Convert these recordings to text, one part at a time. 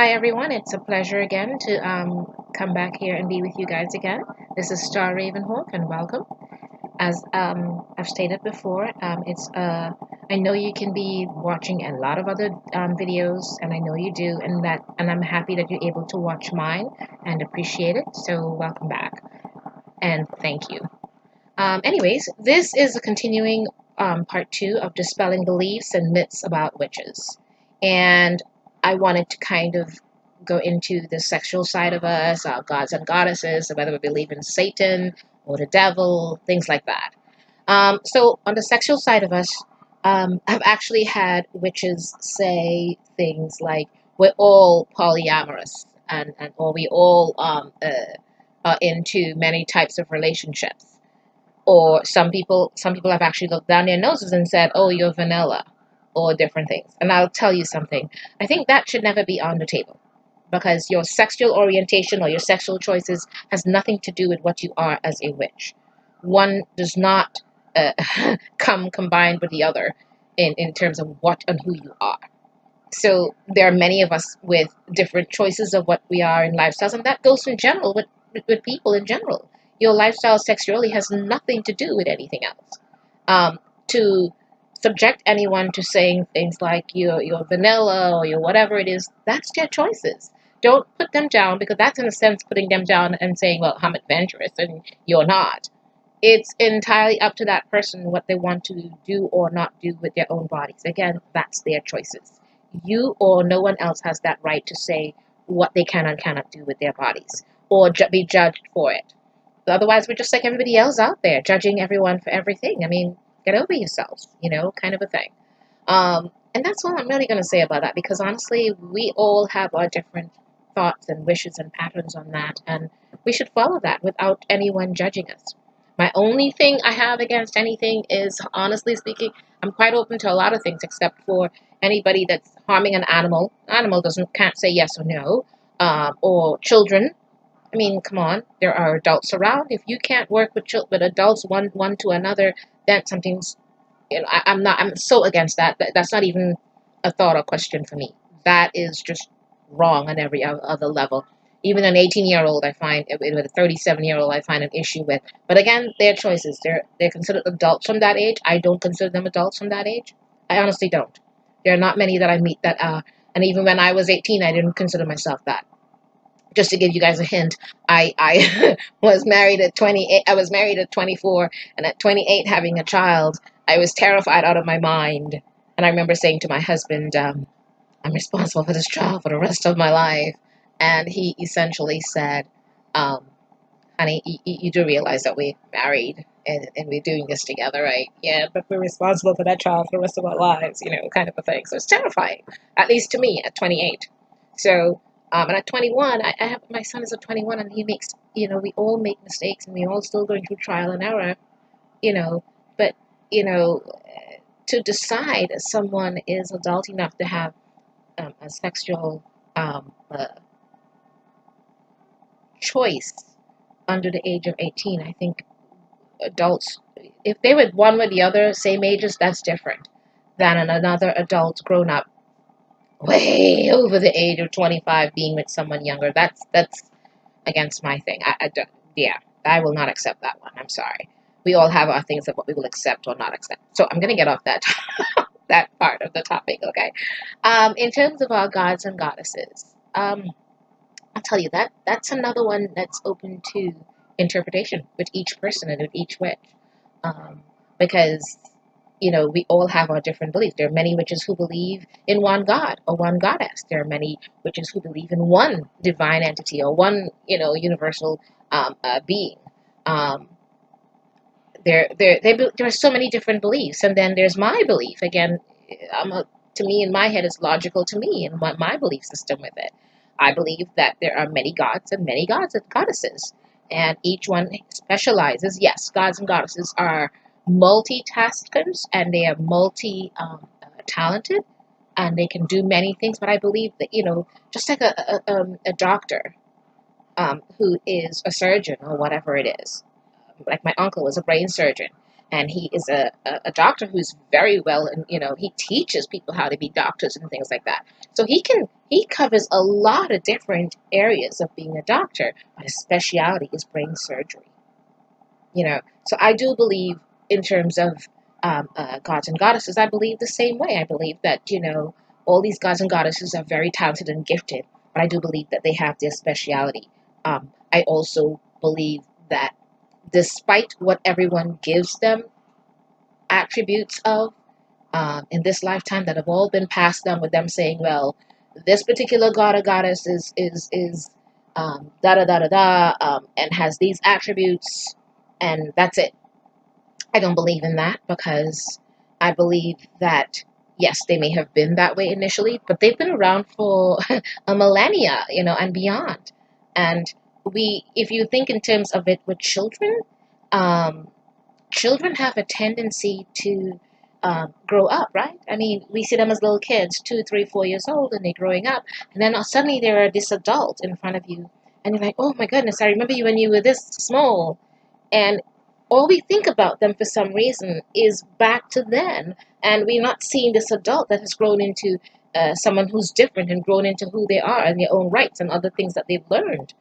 Hi everyone, it's a pleasure again to come back here and be with you guys again. This is Starr Ravenhawk and welcome. As I've stated before, I know you can be watching a lot of other videos, and I know you do, and I'm happy that you're able to watch mine and appreciate it. So welcome back and thank you. Anyways, this is a continuing part two of dispelling beliefs and myths about witches. And I wanted to kind of go into the sexual side of us, our gods and goddesses, whether we believe in Satan or the devil, things like that. So, on the sexual side of us, I've actually had witches say things like, we're all polyamorous, and or we all are into many types of relationships, or some people have actually looked down their noses and said, "Oh, you're vanilla," or different things. And I'll tell you something. I think that should never be on the table because your sexual orientation or your sexual choices has nothing to do with what you are as a witch. One does not uh, come combined with the other in terms of what and who you are. So there are many of us with different choices of what we are in lifestyles, and that goes in general with people in general. Your lifestyle sexually has nothing to do with anything else. To subject anyone to saying things like you're vanilla or you're whatever it is, that's their choices. Don't put them down, because that's in a sense putting them down and saying, well, I'm adventurous and you're not. It's entirely up to that person what they want to do or not do with their own bodies. Again, that's their choices. You or no one else has that right to say what they can and cannot do with their bodies, or be judged for it. Otherwise, we're just like everybody else out there, judging everyone for everything. I mean, get over yourselves, kind of a thing. And that's all I'm really going to say about that, because honestly, we all have our different thoughts and wishes and patterns on that, and we should follow that without anyone judging us. My only thing I have against anything is, honestly speaking, I'm quite open to a lot of things, except for anybody that's harming an animal. Animal can't say yes or no, or children. I mean, come on, there are adults around. If you can't work with adults one to another, then something's, I'm so against that. That's not even a thought or question for me. That is just wrong on every other level. Even an 18-year-old, I find, with a 37-year-old, I find an issue with. But again, their choices. They're considered adults from that age. I don't consider them adults from that age. I honestly don't. There are not many that I meet that are. And even when I was 18, I didn't consider myself that. Just to give you guys a hint, I was married at 28. I was married at 24, and at 28, having a child, I was terrified out of my mind. And I remember saying to my husband, "I'm responsible for this child for the rest of my life." And he essentially said, um, "Honey, you do realize that we're married and we're doing this together, right? Yeah, but we're responsible for that child for the rest of our lives, kind of a thing." So it's terrifying, at least to me at 28. So, and at 21, I have my son is at 21, and he makes, we all make mistakes, and we all still going through trial and error, you know. But you know, to decide someone is adult enough to have a sexual choice under the age of 18, I think adults, if they were one with the other, same ages, that's different than another adult grown up way over the age of 25 being with someone younger. That's against my thing. I don't, yeah, I will not accept that one. I'm sorry. We all have our things of what we will accept or not accept. So I'm gonna get off that that part of the topic, okay? In terms of our gods and goddesses, I'll tell you that's another one that's open to interpretation with each person and with each witch, because we all have our different beliefs. There are many witches who believe in one god or one goddess. There are many witches who believe in one divine entity or one universal being. Um, there are so many different beliefs, and then there's my belief. Again, to me, in my head, it's logical to me and my belief system with it. I believe that there are many gods and many gods and goddesses, and each one specializes. Yes, gods and goddesses are multitaskers, and they are multi talented, and they can do many things. But I believe that, just like a doctor, who is a surgeon or whatever it is, like my uncle was a brain surgeon. and he is a doctor who's very well, and he teaches people how to be doctors and things like that. So he covers a lot of different areas of being a doctor, but his specialty is brain surgery. So I do believe in terms of gods and goddesses. I believe the same way. I believe that all these gods and goddesses are very talented and gifted, but I do believe that they have their speciality. I also believe that despite what everyone gives them attributes of in this lifetime that have all been passed down, with them saying, well, this particular god or goddess is da da da da da, and has these attributes, and that's it. I don't believe in that, because I believe that yes, they may have been that way initially, but they've been around for a millennia, and beyond. And if you think in terms of it with children, um, children have a tendency to grow up, right? I mean, we see them as little kids, 2, 3, 4 years old, and they're growing up, and then suddenly they're this adult in front of you, and you're like, oh my goodness, I remember you when you were this small, and all we think about them for some reason is back to then, and we're not seeing this adult that has grown into someone who's different and grown into who they are and their own rights and other things that they've learned.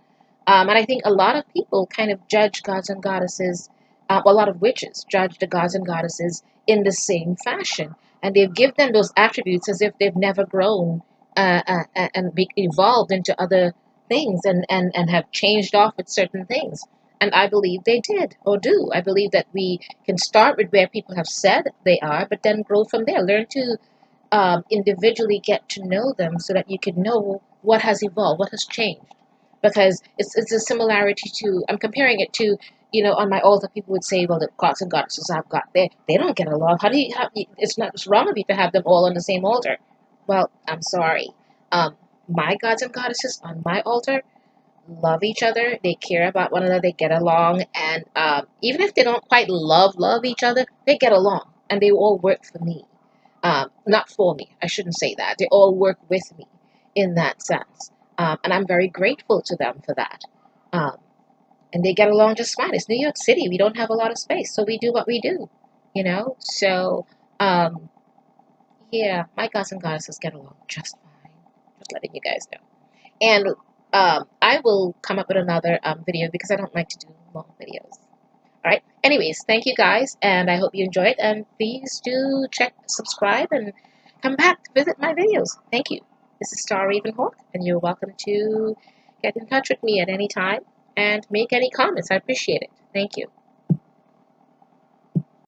And I think a lot of people kind of judge gods and goddesses, a lot of witches judge the gods and goddesses in the same fashion. And they give them those attributes as if they've never grown and evolved into other things, and have changed off with certain things. And I believe they did or do. I believe that we can start with where people have said they are, but then grow from there. Learn to individually get to know them so that you can know what has evolved, what has changed, because it's a similarity to, I'm comparing it to, on my altar people would say, well, the gods and goddesses I've got there, they don't get along. How do you have, it's wrong of you to have them all on the same altar. Well, I'm sorry. My gods and goddesses on my altar love each other, they care about one another, they get along, and even if they don't quite love each other, they get along, and they all work for me. Not for me, I shouldn't say that. They all work with me in that sense. And I'm very grateful to them for that. Um, and they get along just fine. It's New York City. We don't have a lot of space, so we do what we do. So, um, yeah, my gods and goddesses get along just fine. Just letting you guys know. And I will come up with another video, because I don't like to do long videos. All right. Anyways, thank you guys, and I hope you enjoyed. And please do subscribe, and come back to visit my videos. Thank you. This is Starr Ravenhawk, and you're welcome to get in touch with me at any time and make any comments. I appreciate it. Thank you.